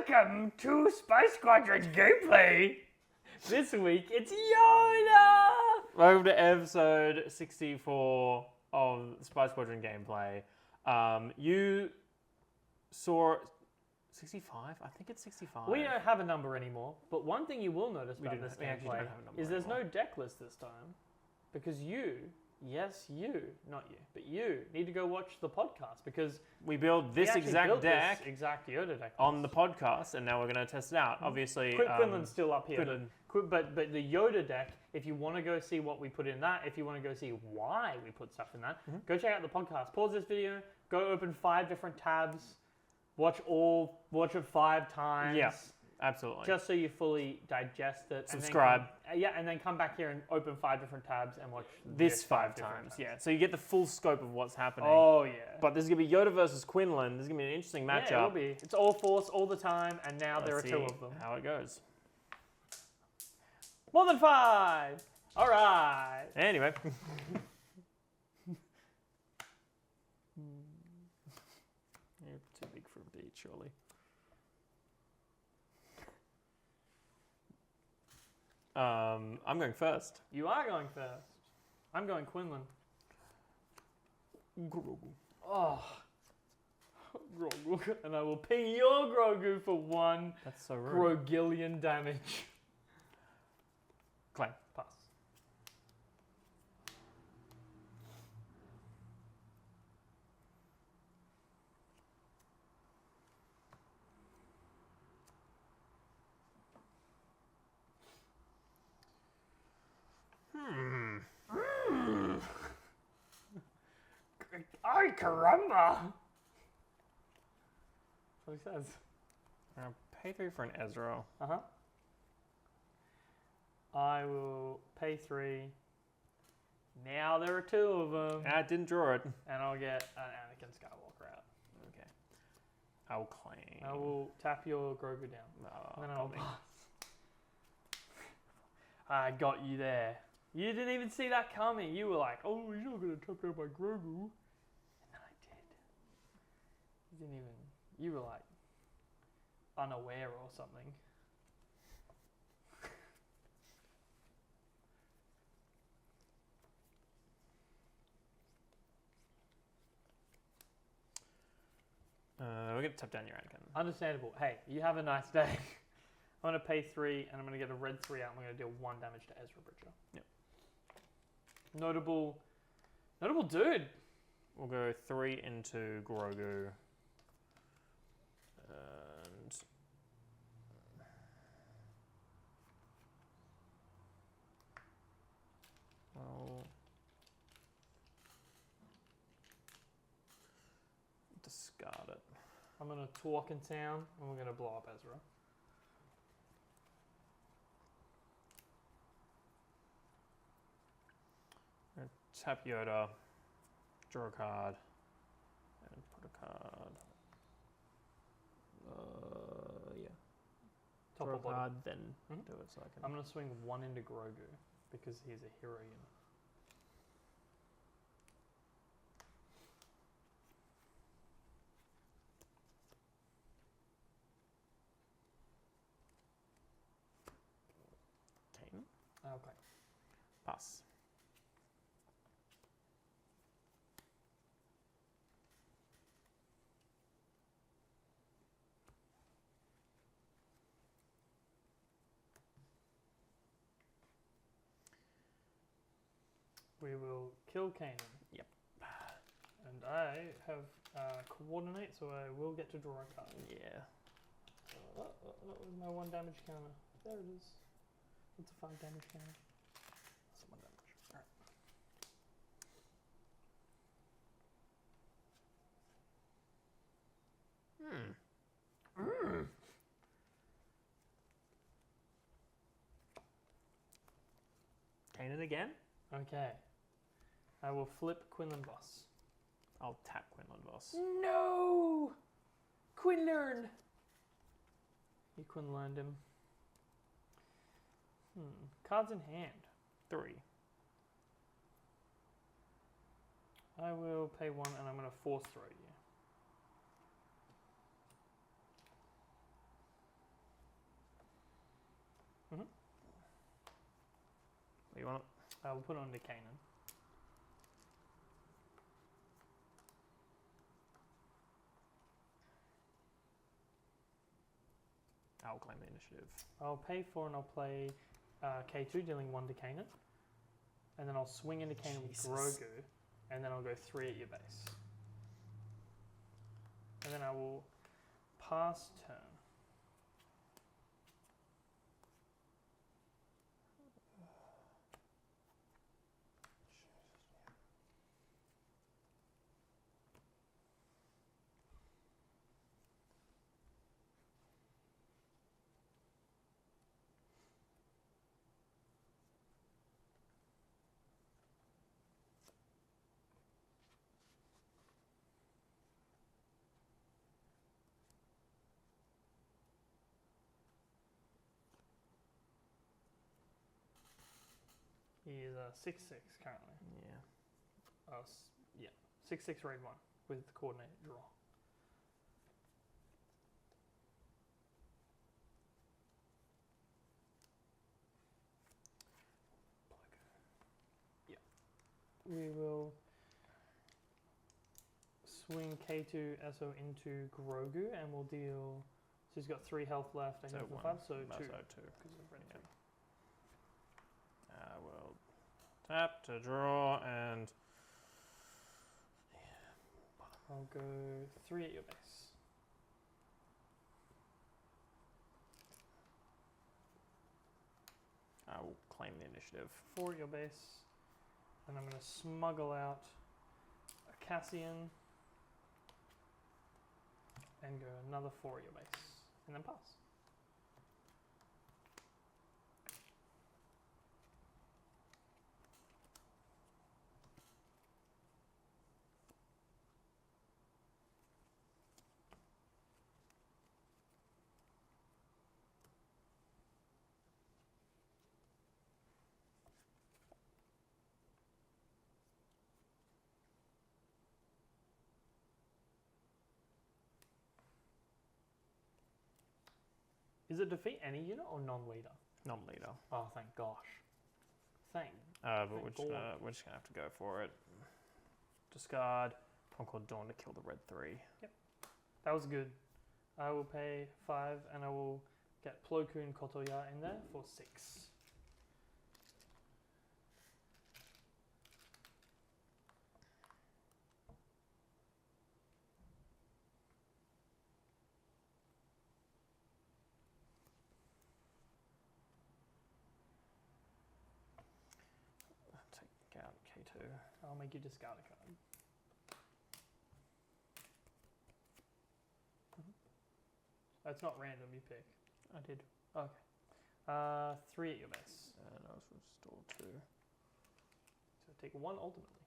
Welcome to Spy Squadron gameplay. This week it's Yoda. Welcome to episode 64 of Spy Squadron gameplay. You saw 65? I think it's 65. We don't have a number anymore, but one thing you will notice about this we actually gameplay don't have a number is there's anymore. no deck list this time. Because you, yes you, not you, but you need to go watch the podcast because We build this we actually exact built deck this exact Yoda deck on the podcast, and now we're going to test it out. Obviously, Quinlan's still up here, Quinlan. but the Yoda deck, if you want to go see what we put in that, if you want to go see why we put stuff in that, go check out the podcast. Pause this video, go open 5 different tabs, watch it 5 times. Yeah, absolutely. Just so you fully digest it. Subscribe. And then come back here and open 5 different tabs and watch this 5 different times, yeah. So you get the full scope of what's happening. Oh, yeah. But this is going to be Yoda versus Quinlan. This is going to be an interesting matchup. Yeah, it will be. It's all Force all the time, and now there are Let's 2 see of them. how it goes. More than 5! All right. Anyway. You're too big for a beat, surely. I'm going first. You are going first. I'm going Quinlan. Grogu. Oh. Grogu. And I will ping your Grogu for 1 That's so rude. Grogillion damage. Clay. Pass. Ay, caramba! That's what he says. Pay 3 for an Ezra. Uh-huh. I will pay 3. Now there are 2 of them. I didn't draw it. And I'll get an Anakin Skywalker out. Okay. I'll claim. I will tap your Grogu down. And then I'll probably. pass. I got you there. You didn't even see that coming. You were like, oh, you're not going to tap down my Grogu. And then I did. You didn't even... You were like unaware or something. We're going to tap down your Anakin. Understandable. Hey, you have a nice day. I'm going to pay 3 and I'm going to get a red 3 out. I'm going to deal 1 damage to Ezra Bridger. Yep. Notable dude. We'll go 3 into Grogu. And... I'll discard it. I'm going to talk in town and we're going to blow up Ezra. Tap Yoda, draw a card, and put a card. Yeah. Top Draw or a bottom? card, then Mhm. do it so I can. I'm going to swing 1 into Grogu because he's a hero unit. Kane. Okay. Pass. We will kill Kanan. Yep. And I have coordinate, so I will get to draw a card. Yeah. What was my 1 damage counter? There it is. What's a 5 damage counter? That's 1 damage. Alright. Kanan again? Okay. I will flip Quinlan boss. I'll tap Quinlan boss. No! Quinlan! You Quinlaned him. Cards in hand. 3. I will pay 1 and I'm going to force throw you. do you want it? We'll put it on to Kanan. I'll claim the initiative. I'll pay 4 and I'll play K2, dealing 1 to Kanan. And then I'll swing into Kanan with Grogu, and then I'll go 3 at your base. And then I will pass turn. He is a 6/6 currently. Yeah. Yeah, 6/6 raid 1 with coordinate draw. Yeah. We will swing K2 SO into Grogu and we'll deal. So he's got 3 health left. I So think for 1. 5, so 2. So 2. Because of red Yeah. 3. I will tap to draw and I'll go 3 at your base. I will claim the initiative. 4 at your base. And I'm going to smuggle out a Cassian and go another 4 at your base. And then pass. Is it defeat any unit or non-leader? Non-leader. Oh, thank gosh. Thank. But Thank we're just, God. we're just going to have to go for it. Discard. Concord Dawn to kill the red 3. That was good. I will pay 5 and I will get Plo Koon Kotoya in there for 6. Take out K2. I'll make you discard a card. That's not random, you pick. I did. Okay. 3 at your base. And I was restore 2. So take 1 ultimately.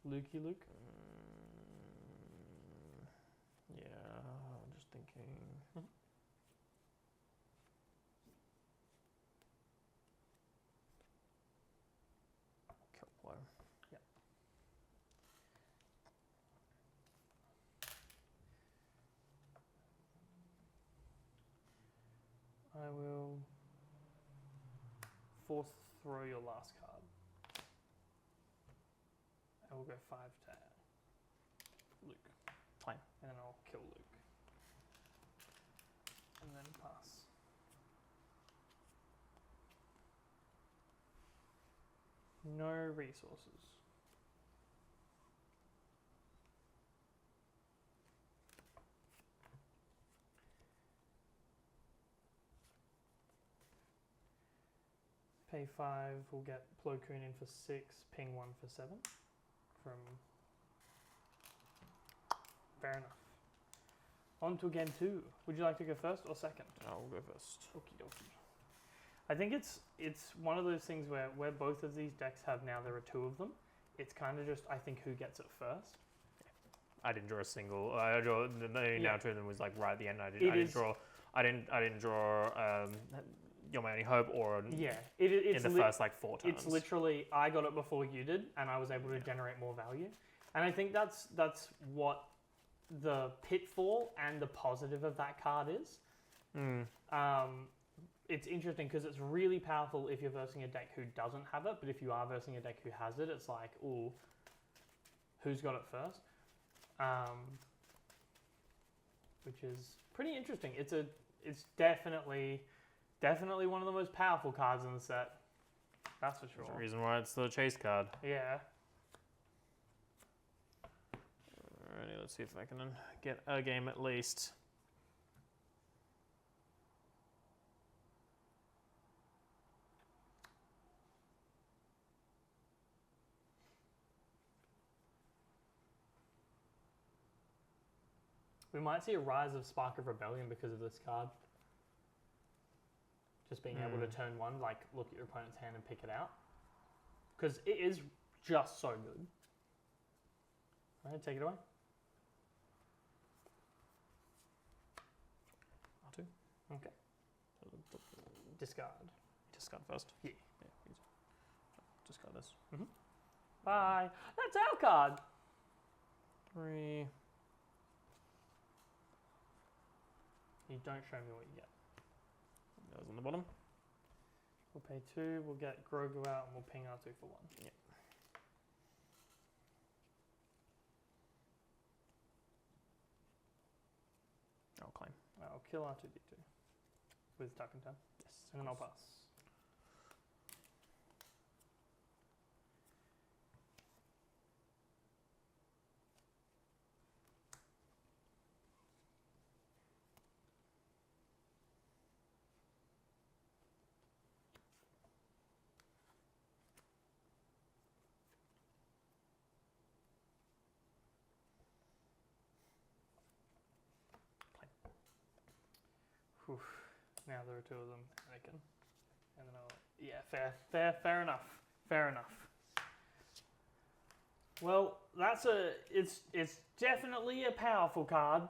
Lukey Luke. Yeah, I'm just thinking. Kill blow. Yep. I will force throw your last card. I will go 5 to Luke. Fine. And then I'll kill Luke. And then pass. No resources. Pay 5, we'll get Plo Koon in for 6, ping 1 for 7. From. Fair enough. On to game 2. Would you like to go first or second? I'll go first. Okie dokie. I think it's one of those things where both of these decks have now, there are 2 of them. It's kind of just, I think, who gets it first. I didn't draw a single. I draw the now 2 of them was like right at the end. I didn't draw. You're My Only Hope or It's in the first like 4 turns. It's literally I got it before you did, and I was able to generate more value. And I think that's what the pitfall and the positive of that card is. It's interesting because it's really powerful if you're versing a deck who doesn't have it, but if you are versing a deck who has it, it's like, ooh, who's got it first? Which is pretty interesting. It's definitely one of the most powerful cards in the set. That's for sure. That's the reason why it's the chase card. Yeah. Alrighty, let's see if I can get a game at least. We might see a rise of Spark of Rebellion because of this card. Just being able to turn one, like, look at your opponent's hand and pick it out. Because it is just so good. Alright, take it away. R2. Okay. Discard. Discard first? Yeah. Discard this. Bye. That's our card. 3. You don't show me what you get. That was on the bottom. We'll pay 2, we'll get Grogu out, and we'll ping R2 for 1. Yep. I'll claim. I'll kill R2D2 with Tuck and Turn. Yes. And then I'll pass. Now there are 2 of them, Anakin. And then I'll... Yeah, fair enough. Well, it's definitely a powerful card.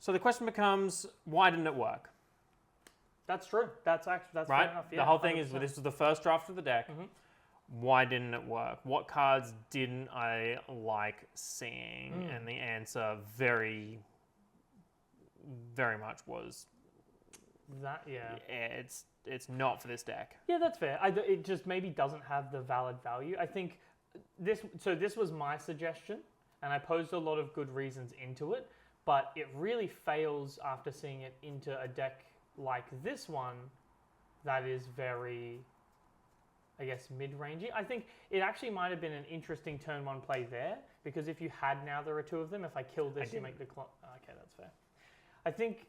So the question becomes, why didn't it work? That's true. That's right? fair enough. Yeah, the whole thing 100%. is that this was the first draft of the deck. Why didn't it work? What cards didn't I like seeing? And the answer very much was that. Yeah, it's not for this deck. Yeah, that's fair. It just maybe doesn't have the valid value. I think this was my suggestion, and I posed a lot of good reasons into it, but it really fails after seeing it into a deck like this one that is very, I guess, mid-rangey. I think it actually might have been an interesting turn 1 play there, because if you had now there are 2 of them, if I kill this, you make the clock. Okay, that's fair. I think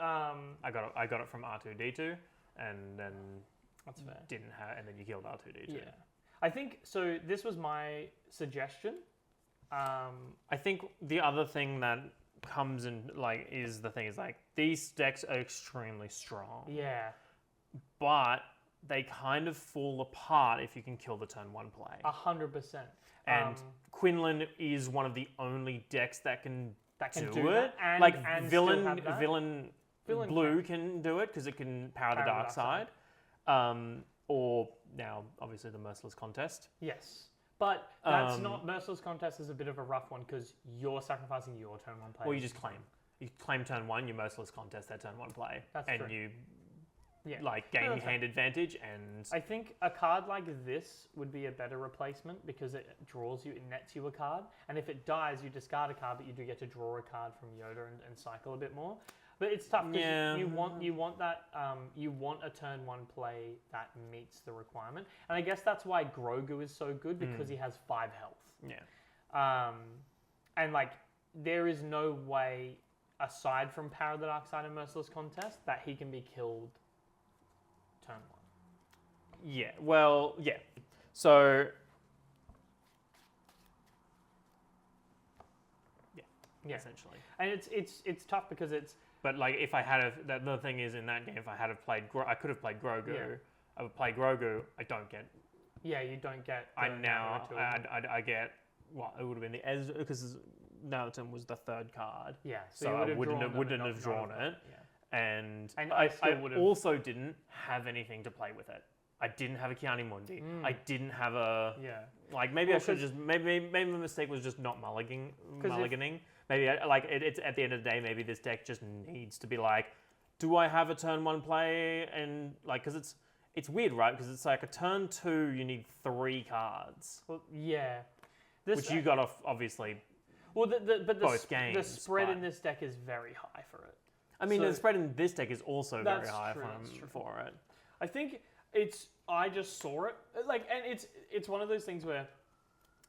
I got it from R2D2, and then that's fair. Didn't have, and then you killed R2D2. Yeah, I think so. This was my suggestion. I think the other thing that comes in is these decks are extremely strong. Yeah, but they kind of fall apart if you can kill the turn 1 play. 100%. And Quinlan is one of the only decks that can do it. And villain blue can do it because it can power the dark side. Or now, obviously, the Merciless Contest. Yes. But that's not... Merciless Contest is a bit of a rough one because you're sacrificing your turn 1 play. Well, you just claim. You claim turn 1, your Merciless Contest, that turn 1 play. That's and true. you gain hand advantage. And I think a card like this would be a better replacement because it nets you a card. And if it dies, you discard a card, but you do get to draw a card from Yoda and cycle a bit more. But it's tough because you want that you want a turn 1 play that meets the requirement, and I guess that's why Grogu is so good because he has 5 health. Yeah. And there is no way aside from Power of the Dark Side and Merciless Contest that he can be killed turn 1. Yeah. Well, yeah. So. Yeah. Essentially. And it's tough because it's. But if I had the thing is in that game, if I had played, I could have played Grogu. Yeah. I would play Grogu. I don't get. Yeah, you don't get. I get. Well, it would have been the Ezra because Naruto was the 3rd card. Yeah, so I wouldn't have drawn it. Yeah. And I also didn't have anything to play with it. I didn't have a Kiani-Mundi. I didn't have a... Yeah. Like, maybe I should just... Maybe my mistake was just not mulliganing. Maybe, it's at the end of the day, maybe this deck just needs to be like, do I have a turn 1 play? And, like, because it's weird, right? Because it's like a turn 2, you need 3 cards. Well, yeah. Which you got off, obviously, well, both games. The spread in this deck is very high for it. I mean, the spread in this deck is also very high for it. I think I just saw it, like, and it's one of those things where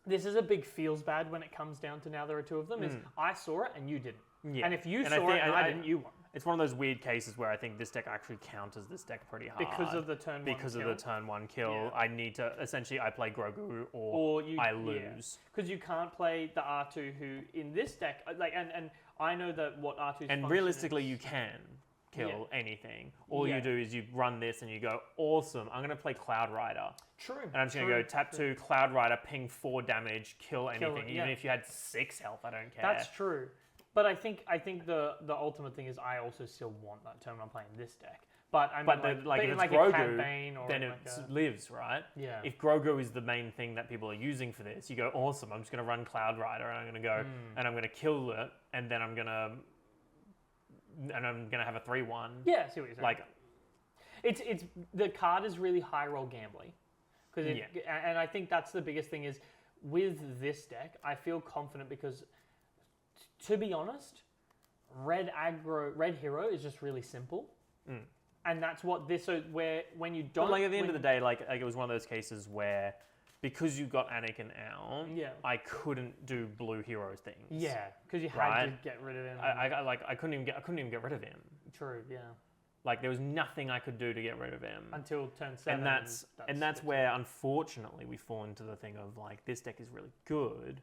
this is a big feels bad when it comes down to now there are 2 of them. Is I saw it and you didn't. Yeah. And if you saw it and I didn't, you won. It's one of those weird cases where I think this deck actually counters this deck pretty hard. Because of the turn 1 kill. Because of the turn 1 kill. Yeah. I need to, essentially, I play Grogu or I lose. Because you can't play the R2 who, in this deck, like, and I know that what R2's and realistically, you can kill anything. All you do is you run this and you go, awesome, I'm going to play Cloud Rider. True. And I'm just going to go tap 2, Cloud Rider, ping 4 damage, kill anything. Even if you had 6 health, I don't care. That's true. But I think the ultimate thing is I also still want that turn when I'm playing this deck. But I mean, if it's Grogu, then it lives, right? Yeah. If Grogu is the main thing that people are using for this, you go, awesome, I'm just going to run Cloud Rider and I'm going to go and I'm going to kill it and then I'm going to have a 3-1. Yeah, I see what you're saying. Like, it's the card is really high roll gambly. And I think that's the biggest thing is with this deck, I feel confident because to be honest, Red Hero is just really simple. And that's what this, so where, when you don't... But like at the end of the day, like it was one of those cases where, because you got Anakin out, I couldn't do blue hero things. Yeah, because you had to get rid of him. I couldn't even get rid of him. True, yeah. Like there was nothing I could do to get rid of him. Until turn 7. And that's where, unfortunately, we fall into the thing of like, this deck is really good.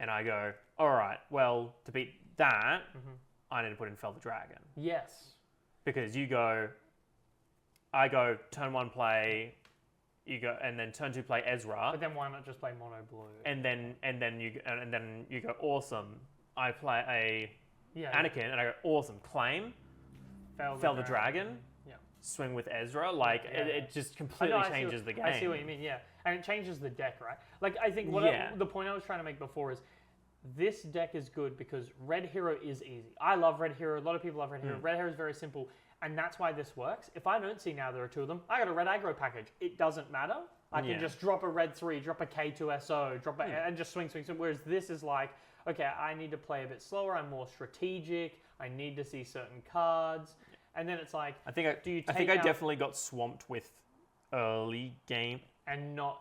And I go, all right, well, to beat that, I need to put in Fell the Dragon. Yes. Because I go turn 1 play, you go, and then turn 2 play Ezra. But then why not just play mono blue? And then you go awesome. I play Anakin, and I go awesome. Claim, Fell the Dragon. Yeah. Swing with Ezra. Like it just completely changes the game. I see what you mean. Yeah, and it changes the deck, right? Like I think the point I was trying to make before is this deck is good because Red Hero is easy. I love Red Hero. A lot of people love Red Hero. Red Hero is very simple, and that's why this works. If I don't see now there are 2 of them, I got a Red Aggro package. It doesn't matter. I can just drop a Red 3, drop a K2SO, and just swing. Whereas this is like, okay, I need to play a bit slower. I'm more strategic. I need to see certain cards. And then it's like, I think I definitely got swamped with early game. And none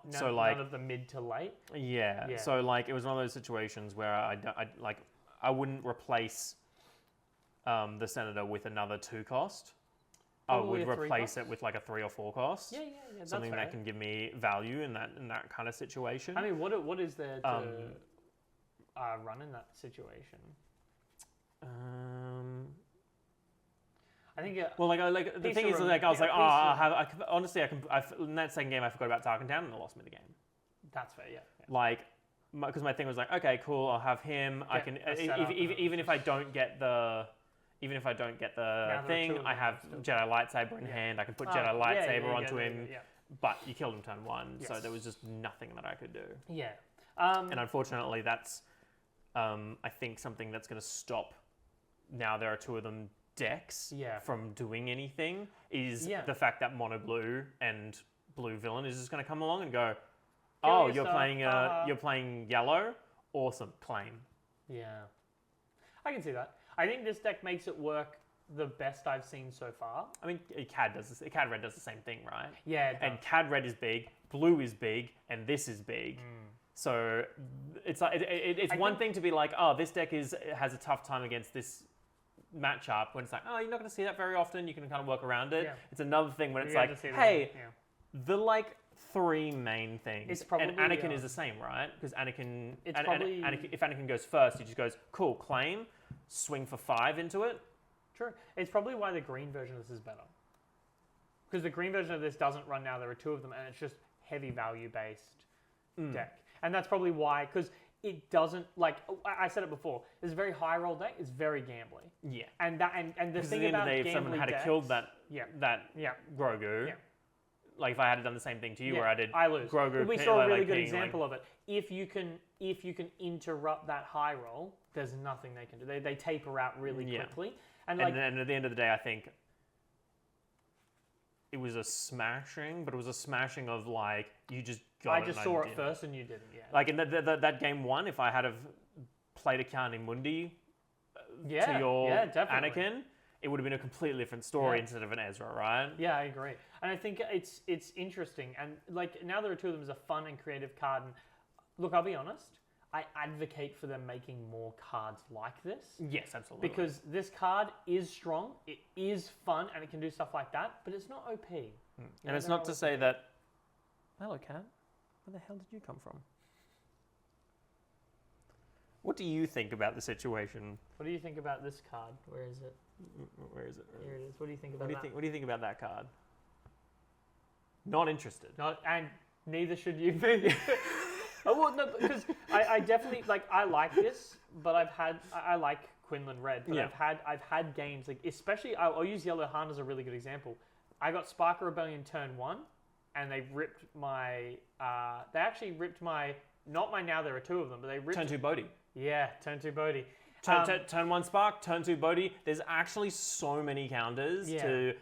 of the mid to late? Yeah. So like it was one of those situations where I wouldn't replace the Senator with another 2 cost. Probably I would replace it with like a 3 or 4 cost. Yeah. Something that can give me value in that kind of situation. I mean, what is there to run in that situation? I think. The thing is, like, I was like, honestly, in that second game, I forgot about Tarkin Town and it lost me the game. That's fair, yeah. Like, because my thing was like, okay, cool, I'll have him. I can even if I don't get the thing, I have Jedi lightsaber in hand. I can put Jedi lightsaber onto him. Yeah. But you killed him turn 1, so there was just nothing that I could do. Yeah. And unfortunately, that's I think something that's going to stop. Now there are 2 of them. Decks from doing anything is the fact that mono blue and blue villain is just going to come along and go, you're playing yellow, awesome, claim. Yeah, I can see that. I think this deck makes it work the best I've seen so far. I mean, CAD Red does the same thing, right? Yeah, and CAD Red is big, blue is big, and this is big. So it's like it's one thing to be like, this deck has a tough time against this matchup when it's like, you're not going to see that very often. You can kind of work around it. Yeah. It's another thing when it's like, hey, the like 3 main things. And Anakin is the same, right? Because Anakin, if Anakin goes first, he just goes, cool, claim, swing for 5 into it. True. It's probably why the green version of this is better. Because the green version of this doesn't run now. There are 2 of them, and it's just heavy value based deck. And that's probably why, because it doesn't, like I said it before, this very high roll deck is very gambly. Yeah. And the thing about gambly decks... If someone had killed that Grogu, like if I had done the same thing to you, where I did I lose. Grogu. We saw a really good being, example of it. If you can interrupt that high roll, there's nothing they can do. They taper out really quickly, and then at the end of the day, I think it was a smashing, but it was a smashing of like you just got it. I just saw it first, and you didn't. Yeah. Like in that game one, if I had have played a Count Mundi to your Anakin, it would have been a completely different story instead of an Ezra, right? Yeah, I agree. And I think it's interesting. And like now there are two of them as a fun and creative card. And look, I'll be honest, I advocate for them making more cards like this. Yes, absolutely. Because this card is strong, it is fun, and it can do stuff like that, but it's not OP. And it's not to say that... Hello, cat. Where the hell did you come from? What do you think about the situation? What do you think about this card? Where is it? Where is it? Here it is. What do you think about that? What do you think about that card? Not interested. And neither should you be. Oh, well, no, because I definitely I like this, but I like Quinlan Red, but I've had games like, especially I'll use Yellow Han as a really good example. I got Spark of Rebellion turn 1, and they ripped my they actually ripped my, not my, now there are two of them, but they ripped turn 2 Bodhi. Yeah, turn 2 Bodhi. Turn 1 Spark, turn 2 Bodhi. There's actually so many counters to,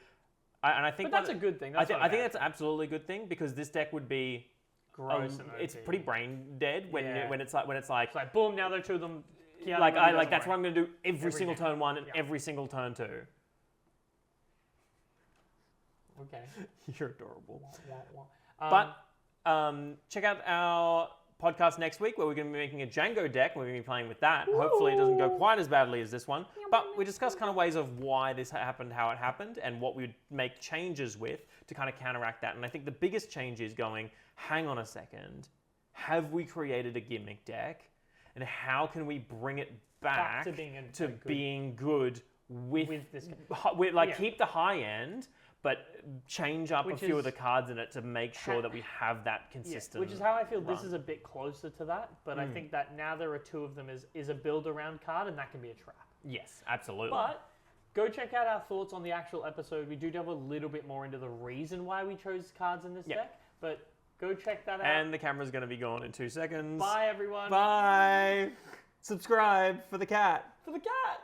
and I think but that's a good thing. I think that's absolutely a good thing, because this deck would be gross. It's pretty brain dead when it's like boom, now there are two of them. That's what I'm going to do every single turn 1 and every single turn 2. Okay. You're adorable. But check out our podcast next week, where we're going to be making a Django deck. We're going to be playing with that. Ooh. Hopefully it doesn't go quite as badly as this one. But we discuss kind of ways of why this happened, how it happened, and what we would make changes with to kind of counteract that. And I think the biggest change is going, hang on a second, have we created a gimmick deck? And how can we bring it back to being good with this? Keep the high end, but change up a few of the cards in it to make sure that we have that consistent. Which is how I feel this is a bit closer to that, but I think that now there are two of them is a build around card, and that can be a trap. Yes, absolutely. But go check out our thoughts on the actual episode. We do delve a little bit more into the reason why we chose cards in this deck, but go check that out. And the camera's going to be gone in 2 seconds. Bye, everyone. Bye. Subscribe for the cat. For the cat.